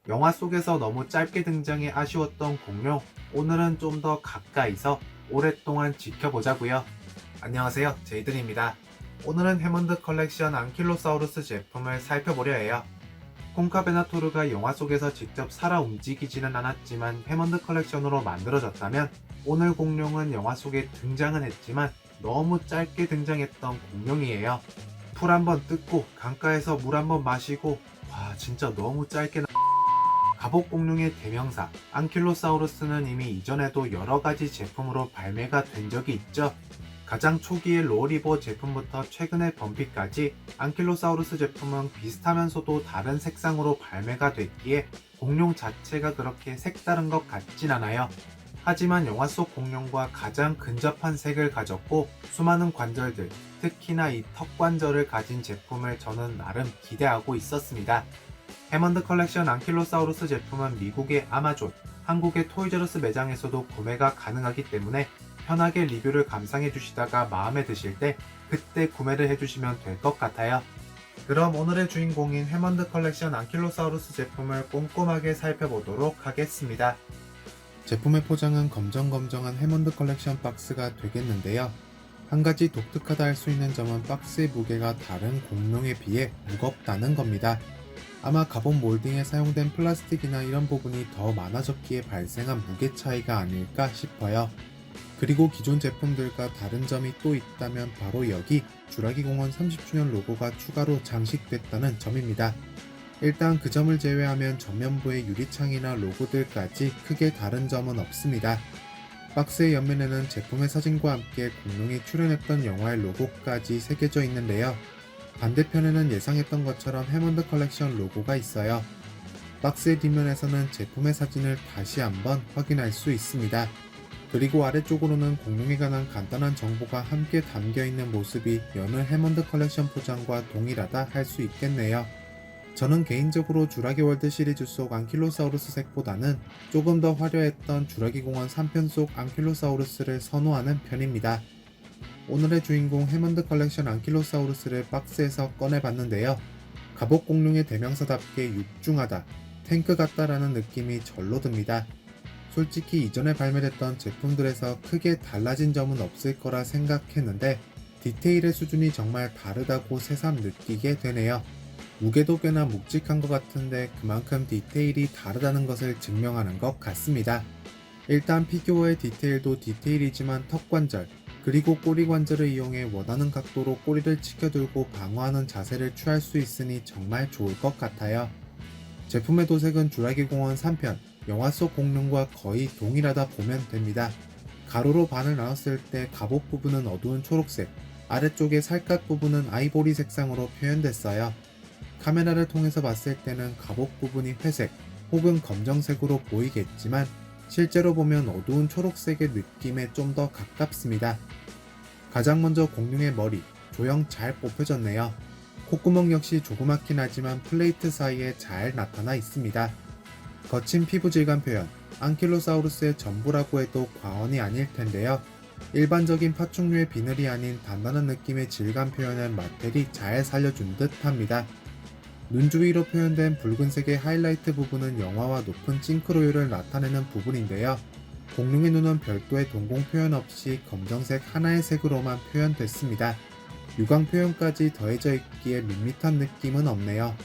영화 속에서 너무 짧게 등장해 아쉬웠던 공룡, 오늘은 좀 더 가까이서 오랫동안 지켜보자고요. 안녕하세요, 제이든입니다. 오늘은 해먼드 컬렉션 안킬로사우루스 제품을 살펴보려 해요. 콩카베나토르가 영화 속에서 직접 살아 움직이지는 않았지만 해먼드 컬렉션으로 만들어졌다면, 오늘 공룡은 영화 속에 등장은 했지만 너무 짧게 등장했던 공룡이에요. 풀 한번 뜯고 강가에서 물 한번 마시고, 와 진짜 너무 짧게 갑옷공룡의 대명사 안킬로사우루스는 이미 이전에도 여러가지 제품으로 발매가 된 적이 있죠. 가장 초기의 로리버 제품부터 최근의 범피까지 안킬로사우루스 제품은 비슷하면서도 다른 색상으로 발매가 됐기에 공룡 자체가 그렇게 색다른 것 같진 않아요. 하지만 영화 속 공룡과 가장 근접한 색을 가졌고 수많은 관절들, 특히나 이 턱관절을 가진 제품을 저는 나름 기대하고 있었습니다. 해먼드 컬렉션 안킬로사우루스 제품은 미국의 아마존, 한국의 토이저러스 매장에서도 구매가 가능하기 때문에 편하게 리뷰를 감상해 주시다가 마음에 드실 때 그때 구매를 해주시면 될 것 같아요. 그럼 오늘의 주인공인 해먼드 컬렉션 안킬로사우루스 제품을 꼼꼼하게 살펴보도록 하겠습니다. 제품의 포장은 검정검정한 해먼드 컬렉션 박스가 되겠는데요. 한 가지 독특하다 할 수 있는 점은 박스의 무게가 다른 공룡에 비해 무겁다는 겁니다. 아마 갑옷 몰딩에 사용된 플라스틱이나 이런 부분이 더 많아졌기에 발생한 무게 차이가 아닐까 싶어요. 그리고 기존 제품들과 다른 점이 또 있다면 바로 여기 주라기공원 30주년 로고가 추가로 장식됐다는 점입니다. 일단 그 점을 제외하면 전면부의 유리창이나 로고들까지 크게 다른 점은 없습니다. 박스의 옆면에는 제품의 사진과 함께 공룡이 출연했던 영화의 로고까지 새겨져 있는데요. 반대편에는 예상했던 것처럼 해먼드 컬렉션 로고가 있어요. 박스의 뒷면에서는 제품의 사진을 다시 한번 확인할 수 있습니다. 그리고 아래쪽으로는 공룡에 관한 간단한 정보가 함께 담겨있는 모습이 여느 해먼드 컬렉션 포장과 동일하다 할 수 있겠네요. 저는 개인적으로 주라기 월드 시리즈 속 안킬로사우루스 색보다는 조금 더 화려했던 주라기 공원 3편 속 안킬로사우루스를 선호하는 편입니다. 오늘의 주인공 해먼드 컬렉션 안킬로사우루스를 박스에서 꺼내봤는데요. 갑옷 공룡의 대명사답게 육중하다, 탱크 같다라는 느낌이 절로 듭니다. 솔직히 이전에 발매됐던 제품들에서 크게 달라진 점은 없을 거라 생각했는데 디테일의 수준이 정말 다르다고 새삼 느끼게 되네요. 무게도 꽤나 묵직한 것 같은데 그만큼 디테일이 다르다는 것을 증명하는 것 같습니다. 일단 피규어의 디테일도 디테일이지만 턱관절, 그리고 꼬리 관절을 이용해 원하는 각도로 꼬리를 치켜들고 방어하는 자세를 취할 수 있으니 정말 좋을 것 같아요. 제품의 도색은 주라기 공원 3편, 영화 속 공룡과 거의 동일하다 보면 됩니다. 가로로 반을 나눴을 때 갑옷 부분은 어두운 초록색, 아래쪽의 살갗 부분은 아이보리 색상으로 표현됐어요. 카메라를 통해서 봤을 때는 갑옷 부분이 회색 혹은 검정색으로 보이겠지만 실제로 보면 어두운 초록색의 느낌에 좀 더 가깝습니다. 가장 먼저 공룡의 머리, 조형 잘 뽑혀졌네요. 콧구멍 역시 조그맣긴 하지만 플레이트 사이에 잘 나타나 있습니다. 거친 피부 질감 표현, 안킬로사우루스의 전부라고 해도 과언이 아닐 텐데요. 일반적인 파충류의 비늘이 아닌 단단한 느낌의 질감 표현을 마텔이 잘 살려준 듯 합니다. 눈 주위로 표현된 붉은색의 하이라이트 부분은 영화와 높은 싱크로율을 나타내는 부분인데요. 공룡의 눈은 별도의 동공 표현 없이 검정색 하나의 색으로만 표현됐습니다. 유광 표현까지 더해져 있기에 밋밋한 느낌은 없네요.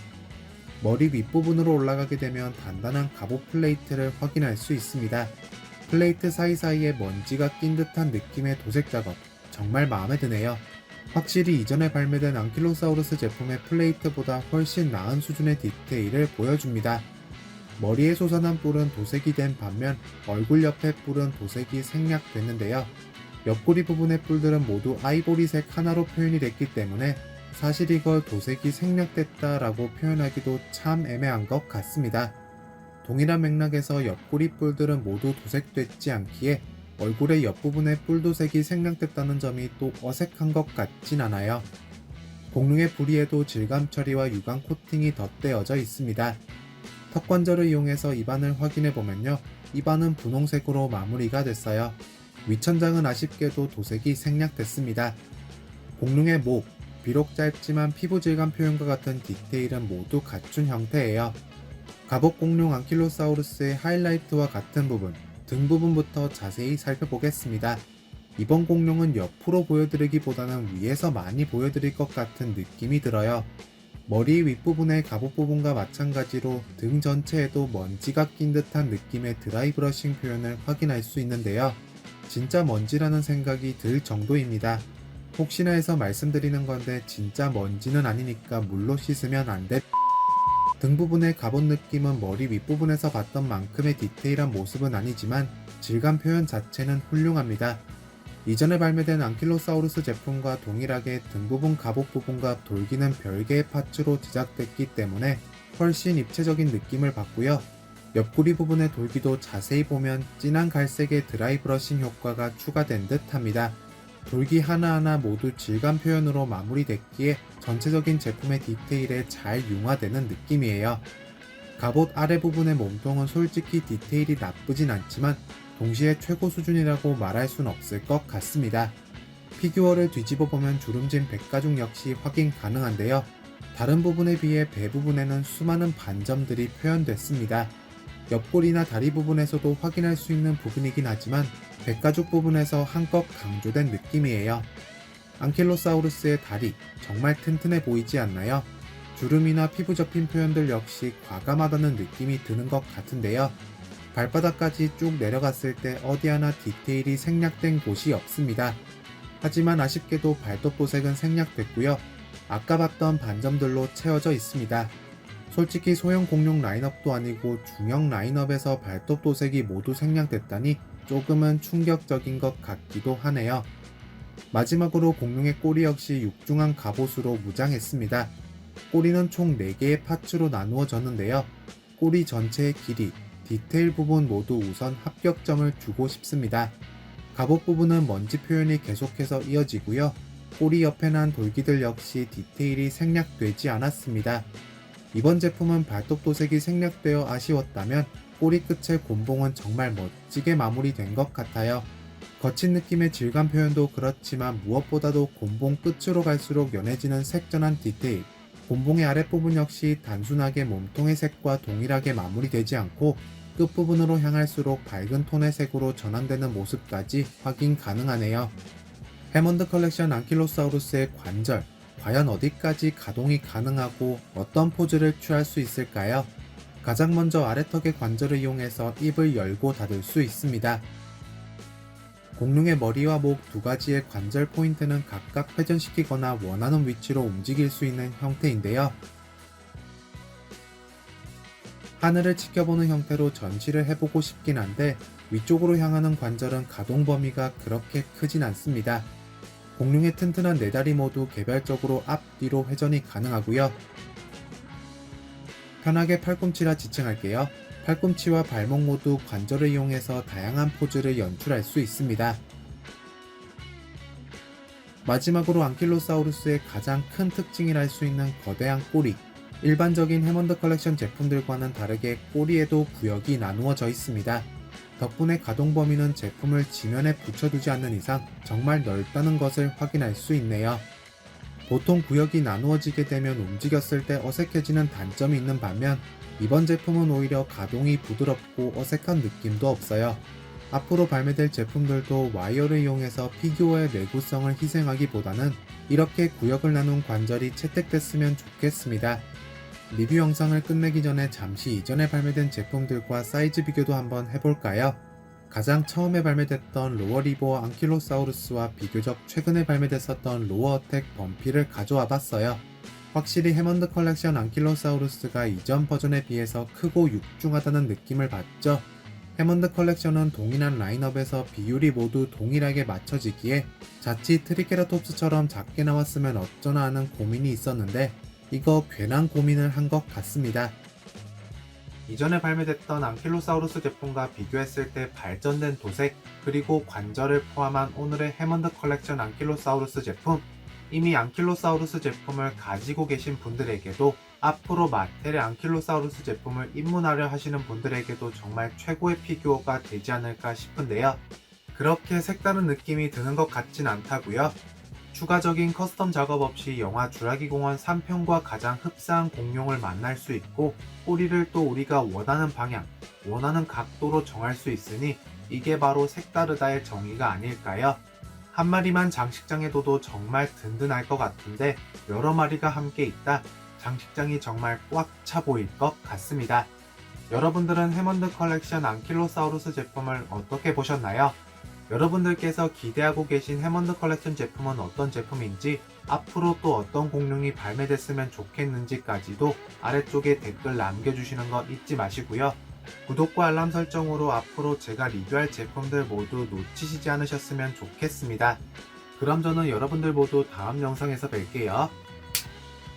머리 윗부분으로 올라가게 되면 단단한 갑옷 플레이트를 확인할 수 있습니다. 플레이트 사이사이에 먼지가 낀 듯한 느낌의 도색 작업, 정말 마음에 드네요. 확실히 이전에 발매된 안킬로사우루스 제품의 플레이트보다 훨씬 나은 수준의 디테일을 보여줍니다. 머리에 솟아난 뿔은 도색이 된 반면 얼굴 옆에 뿔은 도색이 생략됐는데요. 옆구리 부분의 뿔들은 모두 아이보리색 하나로 표현이 됐기 때문에 사실 이걸 도색이 생략됐다라고 표현하기도 참 애매한 것 같습니다. 동일한 맥락에서 옆구리 뿔들은 모두 도색됐지 않기에 얼굴의 옆부분의 뿔 도색이 생략됐다는 점이 또 어색한 것 같진 않아요. 공룡의 부리에도 질감 처리와 유광 코팅이 덧대어져 있습니다. 턱관절을 이용해서 입안을 확인해보면요. 입안은 분홍색으로 마무리가 됐어요. 위천장은 아쉽게도 도색이 생략됐습니다. 공룡의 목, 비록 짧지만 피부 질감 표현과 같은 디테일은 모두 갖춘 형태예요. 갑옷 공룡 안킬로사우루스의 하이라이트와 같은 부분, 등 부분부터 자세히 살펴보겠습니다. 이번 공룡은 옆으로 보여드리기보다는 위에서 많이 보여드릴 것 같은 느낌이 들어요. 머리 윗부분의 갑옷 부분과 마찬가지로 등 전체에도 먼지가 낀 듯한 느낌의 드라이 브러싱 표현을 확인할 수 있는데요. 진짜 먼지라는 생각이 들 정도입니다. 혹시나 해서 말씀드리는 건데 진짜 먼지는 아니니까 물로 씻으면 안 돼. 등 부분의 갑옷 느낌은 머리 윗부분에서 봤던 만큼의 디테일한 모습은 아니지만 질감 표현 자체는 훌륭합니다. 이전에 발매된 안킬로사우루스 제품과 동일하게 등 부분 갑옷 부분과 돌기는 별개의 파츠로 제작됐기 때문에 훨씬 입체적인 느낌을 받고요. 옆구리 부분의 돌기도 자세히 보면 진한 갈색의 드라이 브러싱 효과가 추가된 듯 합니다. 돌기 하나하나 모두 질감 표현으로 마무리됐기에 전체적인 제품의 디테일에 잘 융화되는 느낌이에요. 갑옷 아래 부분의 몸통은 솔직히 디테일이 나쁘진 않지만 동시에 최고 수준이라고 말할 순 없을 것 같습니다. 피규어를 뒤집어 보면 주름진 백가죽 역시 확인 가능한데요. 다른 부분에 비해 배 부분에는 수많은 반점들이 표현됐습니다. 옆골이나 다리 부분에서도 확인할 수 있는 부분이긴 하지만 백가죽 부분에서 한껏 강조된 느낌이에요. 안킬로사우루스의 다리 정말 튼튼해 보이지 않나요? 주름이나 피부 접힌 표현들 역시 과감하다는 느낌이 드는 것 같은데요. 발바닥까지 쭉 내려갔을 때 어디 하나 디테일이 생략된 곳이 없습니다. 하지만 아쉽게도 발톱 도색은 생략됐고요. 아까 봤던 반점들로 채워져 있습니다. 솔직히 소형 공룡 라인업도 아니고 중형 라인업에서 발톱 도색이 모두 생략됐다니 조금은 충격적인 것 같기도 하네요. 마지막으로 공룡의 꼬리 역시 육중한 갑옷으로 무장했습니다. 꼬리는 총 4개의 파츠로 나누어졌는데요. 꼬리 전체의 길이, 디테일 부분 모두 우선 합격점을 주고 싶습니다. 갑옷 부분은 먼지 표현이 계속해서 이어지고요. 꼬리 옆에 난 돌기들 역시 디테일이 생략되지 않았습니다. 이번 제품은 발톱 도색이 생략되어 아쉬웠다면 꼬리 끝의 곤봉은 정말 멋지게 마무리된 것 같아요. 거친 느낌의 질감 표현도 그렇지만 무엇보다도 곤봉 끝으로 갈수록 연해지는 색전한 디테일, 곤봉의 아랫부분 역시 단순하게 몸통의 색과 동일하게 마무리되지 않고 끝부분으로 향할수록 밝은 톤의 색으로 전환되는 모습까지 확인 가능하네요. 해먼드 컬렉션 안킬로사우루스의 관절, 과연 어디까지 가동이 가능하고 어떤 포즈를 취할 수 있을까요? 가장 먼저 아래턱의 관절을 이용해서 입을 열고 닫을 수 있습니다. 공룡의 머리와 목 두 가지의 관절 포인트는 각각 회전시키거나 원하는 위치로 움직일 수 있는 형태인데요. 하늘을 지켜보는 형태로 전시를 해보고 싶긴 한데 위쪽으로 향하는 관절은 가동 범위가 그렇게 크진 않습니다. 공룡의 튼튼한 4다리 모두 개별적으로 앞뒤로 회전이 가능하고요. 편하게 팔꿈치라 지칭할게요. 팔꿈치와 발목 모두 관절을 이용해서 다양한 포즈를 연출할 수 있습니다. 마지막으로 안킬로사우루스의 가장 큰 특징이라 할 수 있는 거대한 꼬리. 일반적인 해먼드 컬렉션 제품들과는 다르게 꼬리에도 구역이 나누어져 있습니다. 덕분에 가동 범위는 제품을 지면에 붙여두지 않는 이상 정말 넓다는 것을 확인할 수 있네요. 보통 구역이 나누어지게 되면 움직였을 때 어색해지는 단점이 있는 반면 이번 제품은 오히려 가동이 부드럽고 어색한 느낌도 없어요. 앞으로 발매될 제품들도 와이어를 이용해서 피규어의 내구성을 희생하기보다는 이렇게 구역을 나눈 관절이 채택됐으면 좋겠습니다. 리뷰 영상을 끝내기 전에 잠시 이전에 발매된 제품들과 사이즈 비교도 한번 해볼까요? 가장 처음에 발매됐던 로어리버 안킬로사우루스와 비교적 최근에 발매됐었던 로어어택 범피를 가져와 봤어요. 확실히 해먼드 컬렉션 안킬로사우루스가 이전 버전에 비해서 크고 육중하다는 느낌을 받죠. 해먼드 컬렉션은 동일한 라인업에서 비율이 모두 동일하게 맞춰지기에 자칫 트리케라톱스처럼 작게 나왔으면 어쩌나 하는 고민이 있었는데 이거 괜한 고민을 한 것 같습니다. 이전에 발매됐던 안킬로사우루스 제품과 비교했을 때 발전된 도색 그리고 관절을 포함한 오늘의 해먼드 컬렉션 안킬로사우루스 제품, 이미 안킬로사우루스 제품을 가지고 계신 분들에게도 앞으로 마텔의 안킬로사우루스 제품을 입문하려 하시는 분들에게도 정말 최고의 피규어가 되지 않을까 싶은데요. 그렇게 색다른 느낌이 드는 것 같진 않다고요. 추가적인 커스텀 작업 없이 영화 주라기 공원 3편과 가장 흡사한 공룡을 만날 수 있고 꼬리를 또 우리가 원하는 방향, 원하는 각도로 정할 수 있으니 이게 바로 색다르다의 정의가 아닐까요? 한 마리만 장식장에 둬도 정말 든든할 것 같은데 여러 마리가 함께 있다 장식장이 정말 꽉 차 보일 것 같습니다. 여러분들은 해먼드 컬렉션 앙킬로사우루스 제품을 어떻게 보셨나요? 여러분들께서 기대하고 계신 해먼드 컬렉션 제품은 어떤 제품인지, 앞으로 또 어떤 공룡이 발매됐으면 좋겠는지까지도 아래쪽에 댓글 남겨주시는 거 잊지 마시고요. 구독과 알람 설정으로 앞으로 제가 리뷰할 제품들 모두 놓치시지 않으셨으면 좋겠습니다. 그럼 저는 여러분들 모두 다음 영상에서 뵐게요.